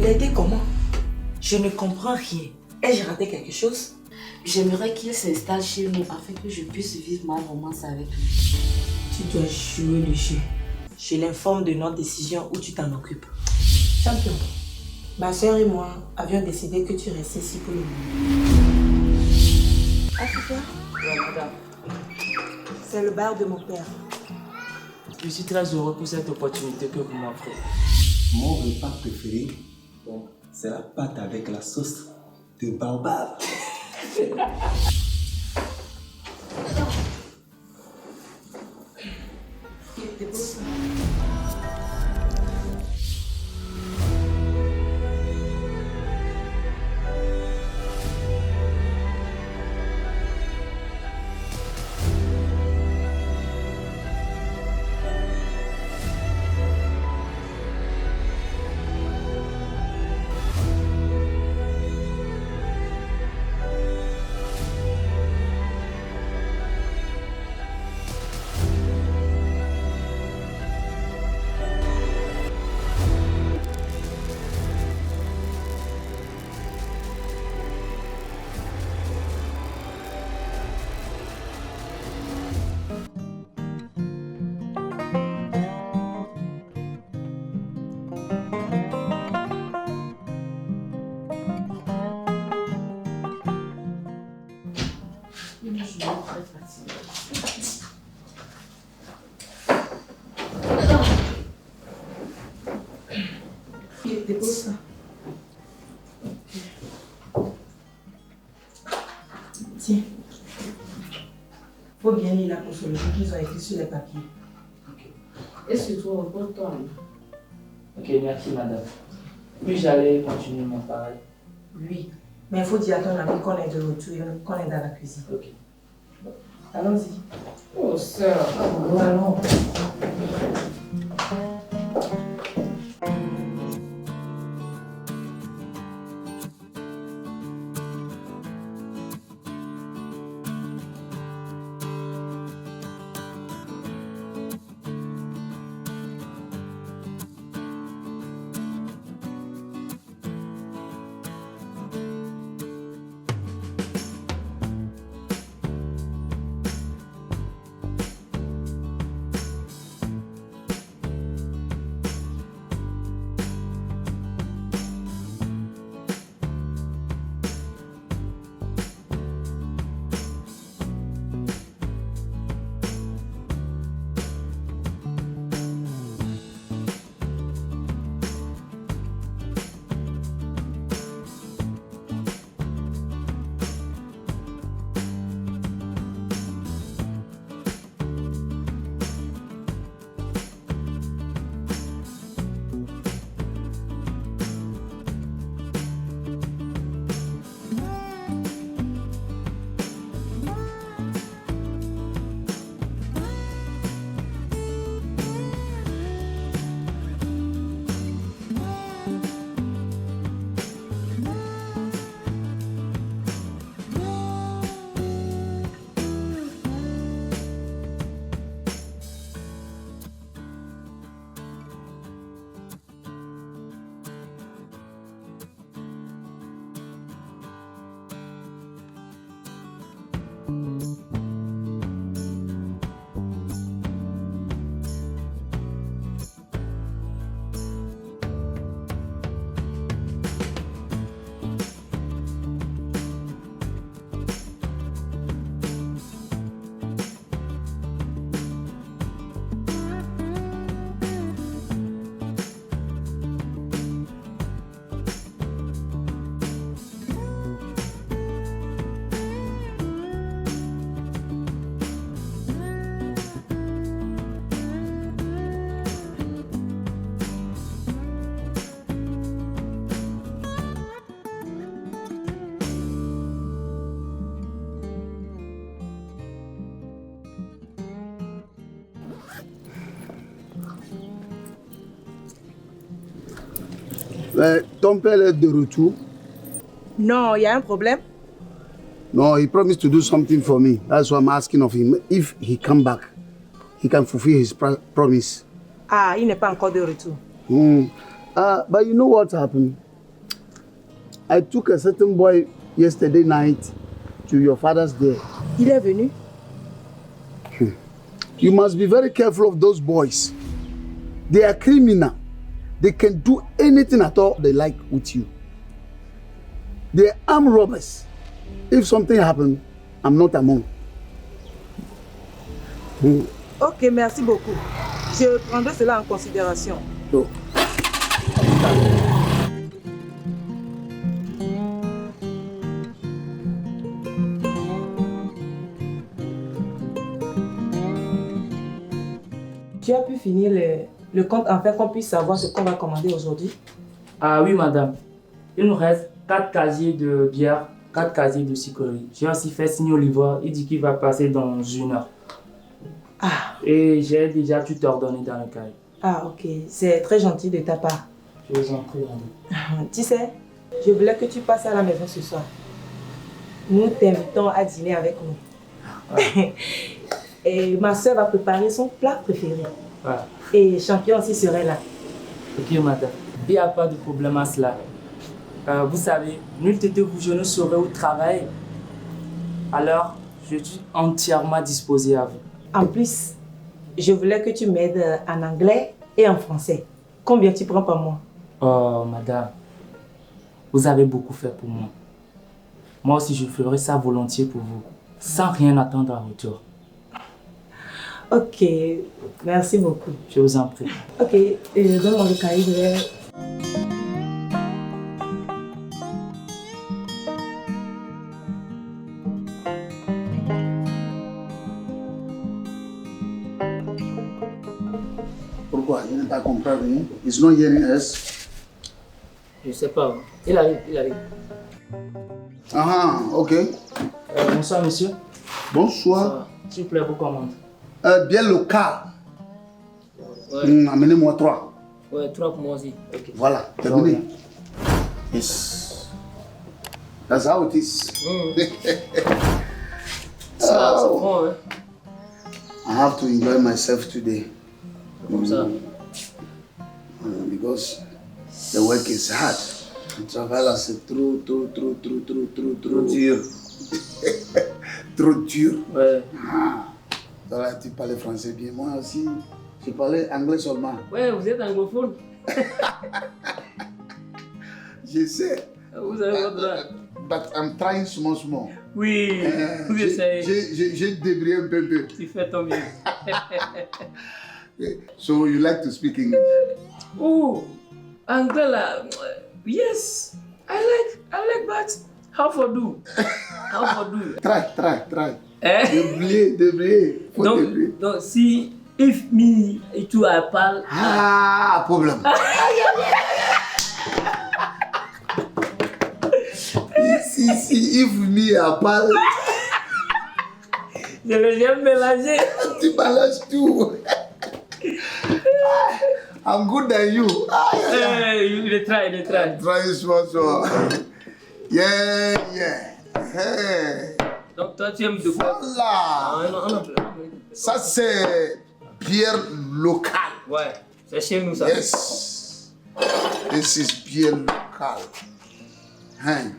L'aider comment? Je ne comprends rien. Ai-je raté quelque chose? J'aimerais qu'il s'installe chez nous afin que je puisse vivre ma romance avec lui. Tu dois jouer le jeu. Je l'informe de notre décision où tu t'en occupes. Champion, ma soeur et moi avions décidé que tu restes ici pour le moment. Ah, c'est toi? Oui, madame. C'est le bar de mon père. Je suis très heureux pour cette opportunité que vous m'offrez. Mon repas préféré, c'est la pâte avec la sauce de baobab. Dépose ça. Tiens. Faut bien lire la posologie qu'ils ont écrit sur les papiers. Et surtout, repose-toi. Ok, merci madame. Puis-je aller continuer mon travail? Oui. Mais il faut dire à ton ami qu'on est de retour et qu'on est dans la cuisine. Ok. Allons-y. Oh, sœur. Allons. Ton père est de retour. Non, il y a un problème. No, he promised to do something for me. That's why I'm asking of him. If he come back, he can fulfill his promise. Ah, il n'est pas encore de retour. But you know what happened? I took a certain boy yesterday night to your father's there. Il est venu? You must be very careful of those boys. They are criminal. They can do anything at all they like with you. They are armed robbers. If something happens, I'm not among. Ok, merci beaucoup. Je prendrai cela en considération. So, Tu as pu finir le compte afin qu'on puisse savoir ce qu'on va commander aujourd'hui? Ah oui, madame. Il nous reste 4 casiers de bière, 4 casiers de sucreries. J'ai aussi fait signer au livreur. Il dit qu'il va passer dans 1 heure. Ah, Et j'ai déjà tout ordonné dans le cahier. ah ok, c'est très gentil de ta part. Je vous en prie, madame. Tu sais, je voulais que tu passes à la maison ce soir. Nous t'invitons à dîner avec nous. Et ma soeur va préparer son plat préféré. Voilà. Et Champion aussi serait là. Ok, madame. Il n'y a pas de problème à cela. Vous savez, nul de vous, je ne saurais où travailler. Alors, je suis entièrement disposé à vous. En plus, je voulais que tu m'aides en anglais et en français. Combien tu prends par mois? Oh, madame, vous avez beaucoup fait pour moi. Moi aussi, je ferai ça volontiers pour vous, sans rien attendre en retour. Ok, merci beaucoup. Je vous en prie. Ok, donne-moi le cahier, je vais... pourquoi? Il n'est pas comprendre. He's not hearing us. Je sais pas. Il arrive, il arrive. Ah, ok. Bonsoir, monsieur. Bonsoir. S'il vous plaît, vous commandez. Bien local. Ouais, Amenez-moi 3. ouais, 3 pour moi aussi. Ok. Voilà, terminé. Yes. That's how it is. Ça, c'est bon, hein. I have to enjoy myself today. Comme ça. Because the work is hard. Le travail là, c'est trop dur. Trop dur. Ouais. Là, tu parles français bien. Moi aussi, je parlais anglais seulement. Ouais, vous êtes anglophone. Je sais. Vous avez votre droit. But I'm trying small. Oui, vous essayez. J'ai débrouillé un peu. Tu fais ton mieux. So you like to speak English? Oh, anglais là. Yes, I like that. How for do? Try. Eh? Débrouiller. Faut débrouiller. Donc, si, if me et tu parles. Ah, problème. si, if me I parle, Je l'ai jamais mélangé. tu balances tout. I'm good than you. Il try. Try small. Yeah. Hey. Donc, toi, tu aimes de quoi? Voilà. Non. Ça, c'est bière locale. Ouais, c'est chez nous ça. Yes. This is beer local. Hey.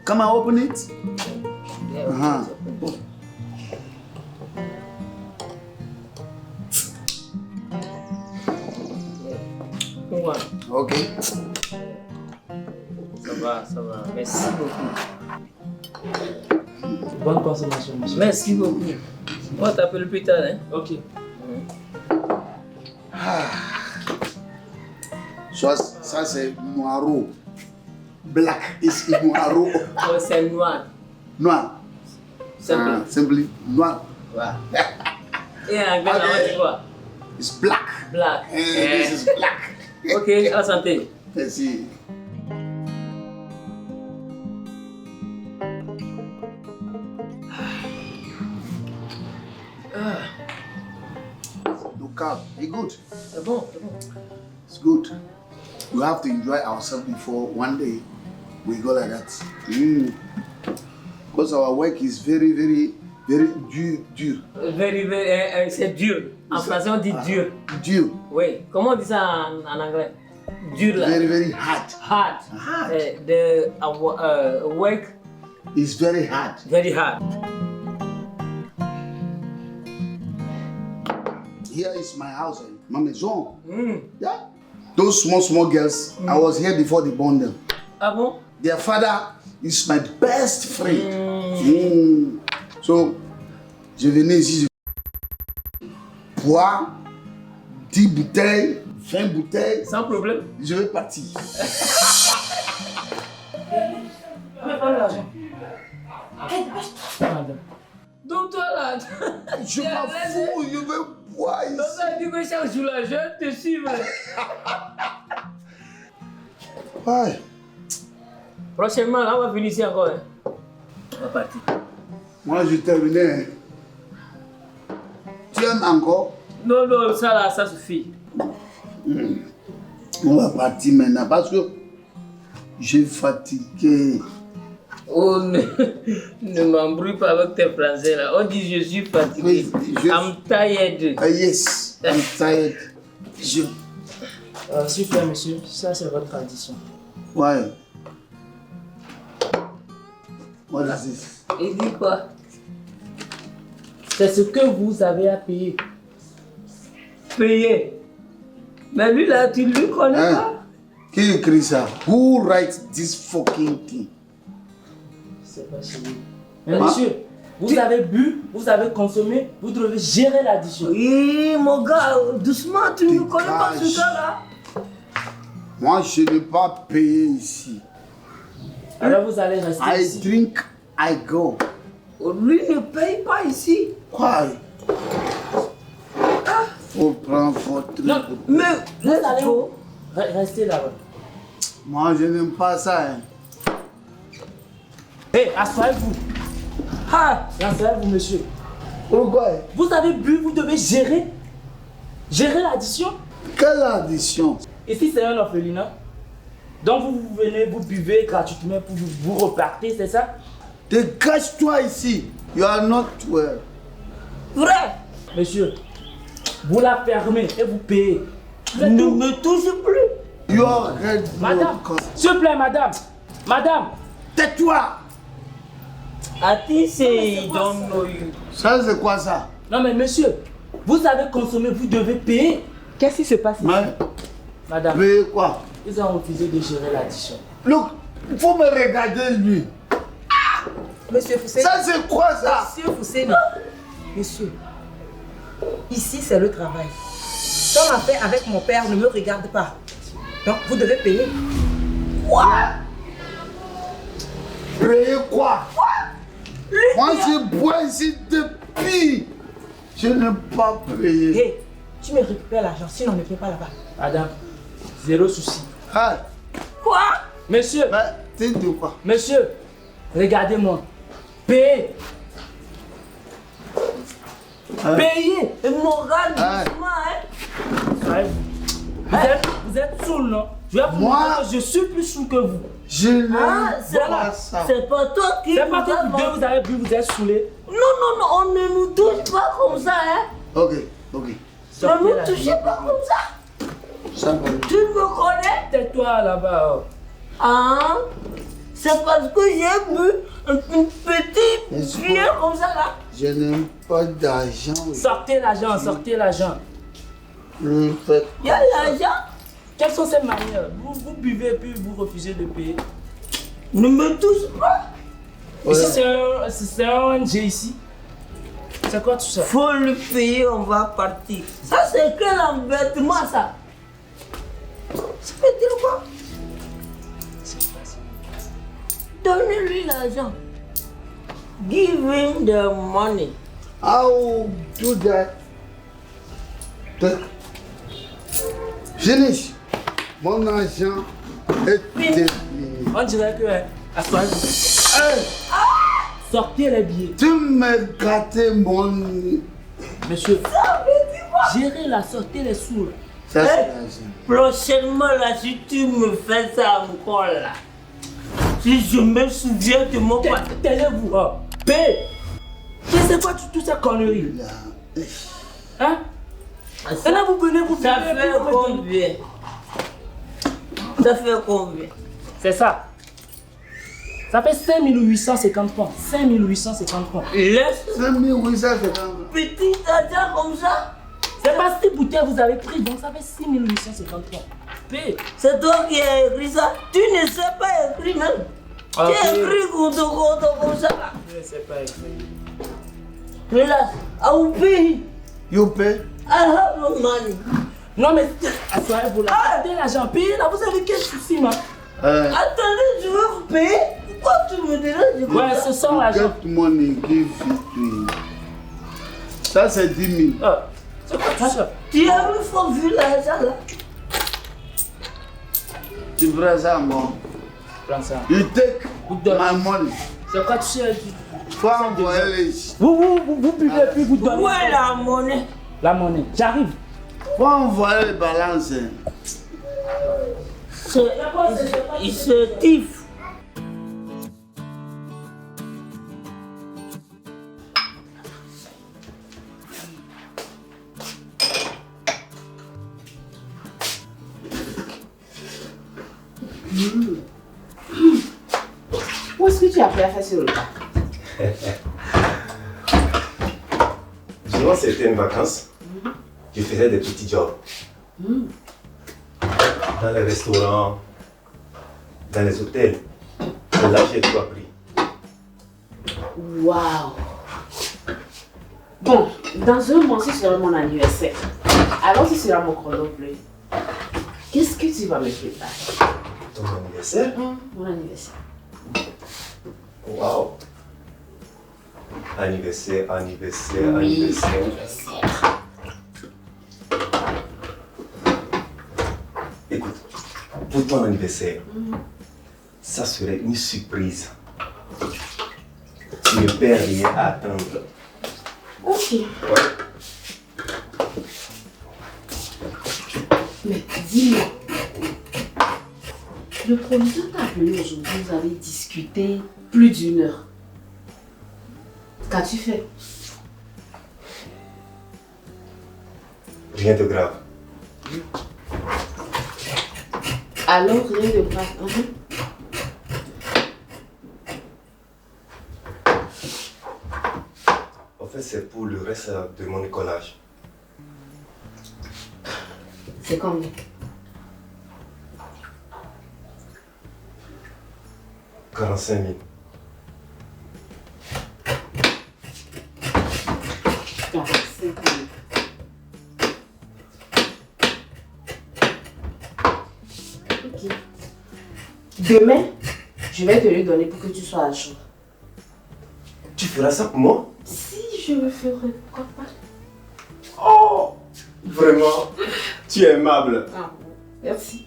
Come on, open it. Yeah, Ouais. Ok. Ça va. Merci beaucoup. Bonne consommation, monsieur. Merci beaucoup. On va t'appeler plus tard, hein. Ok. Ça c'est noiro. Black is noiro. Oh, c'est noir. Noir. Simple. Simply noir. Ouais. Et en anglais, on dit quoi? It's black. Black. This is black. Ok, à la santé. Merci. Local. It's good. C'est bon. It's good. We have to enjoy ourselves before one day we go like that. Because our work is very dur. C'est dur. En français, on dit dur. Dur. Oui. Comment on dit ça en anglais? dur là. Very, very hard. Hard. Hard. The work It's very hard. very hard. Here is my house, ma maison. Yeah. Those small girls, I was here before they born them. Ah bon? Their father is my best friend. So, je venais ici, boire 10 bouteilles, 20 bouteilles, Sans problème. je vais partir. Madame. Donc toi là, Je m'en fous, je veux boire donc ici. ça dit que chaque jour là, je vais te suivre. Ouais. Prochainement là, on va venir ici encore. Hein. On va partir. Moi, je terminais. Hein. Tu aimes encore? Non, non, ça là, ça suffit. On va partir maintenant parce que j'ai fatigué. Oh, ne m'embrouille pas avec tes français là. On dit je suis fatigué. Oui, I'm tired. Yes, I'm tired. S'il vous plaît, monsieur, ça c'est votre tradition. Ouais. What is this? Il dit quoi? C'est ce que vous avez à payer. Payer. Mais lui là, tu ne le connais Hein? pas? Qui écrit ça? Who writes this fucking thing? C'est pas chez vous. Mais monsieur, vous avez bu, vous avez consommé, vous devez gérer l'addition. Oui, mon gars, doucement, tu ne connais pas Dégage. ce gars là? Moi, je n'ai pas payé ici. Alors vous allez rester I ici. drink, I go. Lui ne paye pas ici. Quoi? Faut prendre votre Non, truc. Mais, Vous let's allez go. rester là-bas. Moi, je n'aime pas ça. Hein. Hé, asseyez-vous. Ah, Asseyez-vous, monsieur. Pourquoi? Vous avez bu, vous devez gérer. Gérer l'addition. Quelle addition? Ici, c'est un orphelinat. Donc vous venez, vous buvez gratuitement pour vous repartez, c'est ça? Dégage-toi ici. You are not well. vrai. Monsieur, vous la fermez et vous payez. C'est Ne tout. me touche plus. You are red. Madame, s'il vous plaît, madame. Madame, Tais-toi. Ati say don't know you. Ça, c'est quoi ça? non mais monsieur, vous avez consommé, vous devez payer. Qu'est-ce qui se passe ici? Mais, Madame, payer quoi? ils ont refusé de gérer l'addition. Look, il faut me regarder lui. Monsieur Foussé. Ça, c'est quoi ça? Monsieur Foussé. Monsieur, ici c'est le travail. Ton affaire avec mon père ne me regarde pas. Donc vous devez payer. Payer quoi? Moi, je bois ici depuis. Je n'ai pas payé. Hé, tu me récupères l'argent, sinon on ne paye pas là-bas. Madame, zéro souci. Ah, Quoi? Monsieur, mais tu dis quoi? monsieur, regardez-moi. Payez. Payez. Et moral Ah. doucement, hein? Vous êtes saoul, non? Je vais vous Moi? montrer que je suis plus saoul que vous. Je n'aime Ah, c'est pas là. ça. C'est pas toi qui C'est pas nous que a vous deux, vous avez bu, vous êtes saoulés. Non, non, non, on ne nous touche pas comme ça, hein? Ok, ok. Ne nous touchez pas comme ça. Ça va. Tu me connais? Tais-toi là-bas. Oh. Hein? C'est parce que j'ai bu une petite bière comme ça là. Je n'aime pas d'argent. Sortez l'argent, sortez l'argent. Le fait. Il y a l'argent. Quelles sont ces manières? Vous buvez puis vous refusez de payer. Ne me touche pas. Ici, c'est un ONG ici. C'est quoi tout ça? Faut le payer, on va partir. Ça c'est quel embêtement ça? Ça veut dire quoi? Donnez-lui l'argent. Give him the money. How do that? Finish. Mon argent est terminé. On dirait que... Asseyez-vous. Hey, Sortez les billets. tu m'as gâté mon... Monsieur, gérez la sortez les sous. Ça, c'est Hey. l'argent. Prochainement là, si tu me fais ça encore là, si je me souviens de mon père. Taisez-vous. Oh. Paye. C'est quoi toutes ces conneries? Là. Hein? Et là, vous venez, vous Ça buvez, fait puis vous me donnez- combien? Ça fait combien? C'est ça. Ça fait 5850 francs. 5850 francs. Laisse 5850. petit argent comme ça. C'est pas cette bouteille que vous avez pris, donc ça fait 6850 francs. Paye. C'est toi qui as écrit ça. Tu ne sais pas écrire même. Tu as écrit compte comme ça. Je ne sais pas écrire. Relax. I will pay. You pay? I have no money. Non mais, assoyez-vous là. Attendez l'argent, payez là, vous avez quel souci, man? Attendez, je vais vous payer. Pourquoi tu me déranges? Ouais, ce soir l'argent. Get money, give it to him. Ça, c'est 10 000. C'est quoi tout ça? Tu as une fois vu l'argent là? Tu prends ça, moi. Prends ça. You take donne. my money. C'est quoi tout ça? Faut envoyer les... Vous buvez puis vous donnez. Où est la monnaie? La monnaie. J'arrive. Faut envoyer les balances. Il se tiffe. Où est-ce que tu as appris à faire ce repas? Durant certaines vacances, je faisais des petits jobs. Dans les restaurants, dans les hôtels. Et là, j'ai tout appris. Waouh! Bon, dans un mois, ce sera mon anniversaire. Alors, ce sera mon cordon bleu. Qu'est-ce que tu vas me préparer? Ton anniversaire? Mon anniversaire. Waouh! Anniversaire, anniversaire, Oui, anniversaire. anniversaire. Écoute, pour ton anniversaire, ça serait une surprise. Tu ne perds rien à attendre. Ok. Mais dis-moi, le producteur t'a appelé aujourd'hui, vous avez discuté plus d'1 heure. Qu'as-tu fait? Rien de grave. Alors, rien de grave. En fait, c'est pour le reste de mon écolage. C'est combien? 45 000. 45 000. Ok. Demain, je vais te le donner pour que tu sois à jour. Tu feras ça pour moi? Si je le ferai, pourquoi pas? Oh! Vraiment, tu es aimable. Ah, merci.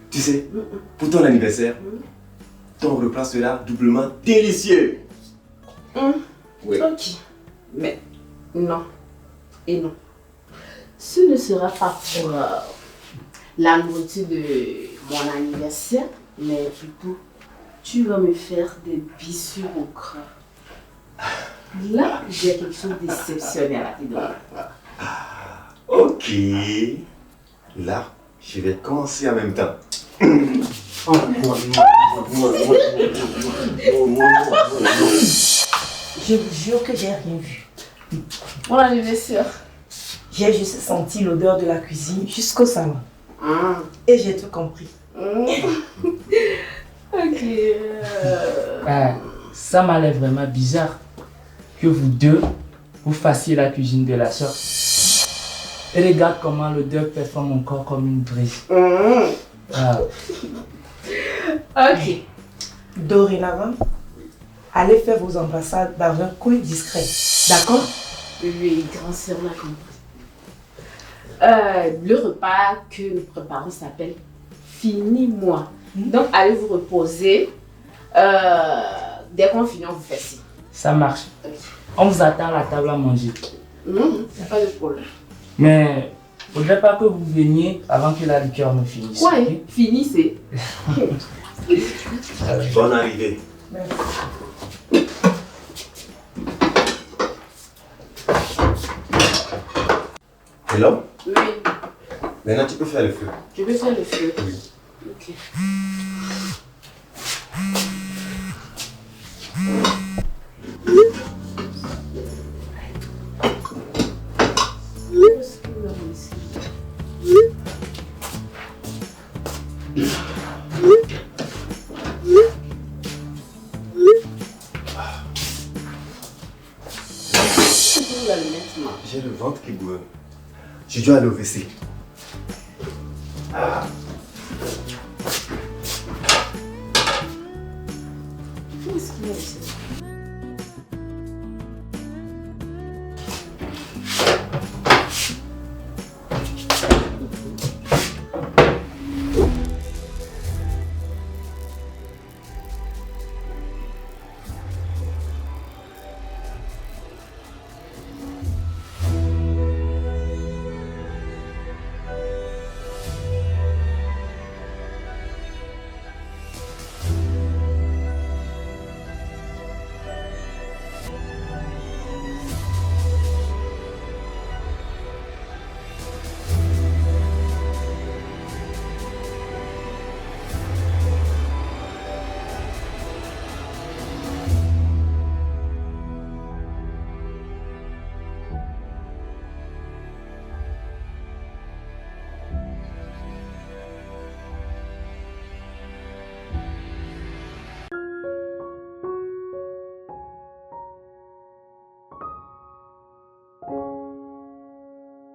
Tu sais, pour ton anniversaire, ton repas sera doublement délicieux. Oui. Ok. Mais non. Et non. Ce ne sera pas pour la nourriture de mon anniversaire, mais plutôt, tu vas me faire des bisous au crâne. Là, j'ai quelque chose d'exceptionnel à te donner. Ok. Là, je vais commencer en même temps. Je vous jure que j'ai rien vu. Mon anniversaire. J'ai juste senti l'odeur de la cuisine jusqu'au salon. Et j'ai tout compris. Ok. Ça m'a l'air vraiment bizarre que vous deux, vous fassiez la cuisine de la soeur. Et regarde comment l'odeur performe encore comme une brise. Ok. Dorénavant, allez faire vos ambassades dans un coin discret. D'accord? Oui, grand-sœur l'a compris. Le repas que nous préparons s'appelle Finis-moi. Donc, allez vous reposer. Dès qu'on finit, on vous fait signe. Ça marche. On vous attend à la table à manger. Non, il n'y a pas de problème. Mais il ne faudrait pas que vous veniez avant que la liqueur ne finisse. Ouais, Ok? finissez. Bonne arrivée. Hello? Oui, Maintenant, tu peux faire le feu. je vais faire le feu. Oui. Ok. J'ai le ventre qui boue. Je dois aller au WC. Qu'est-ce qu'il y a ici?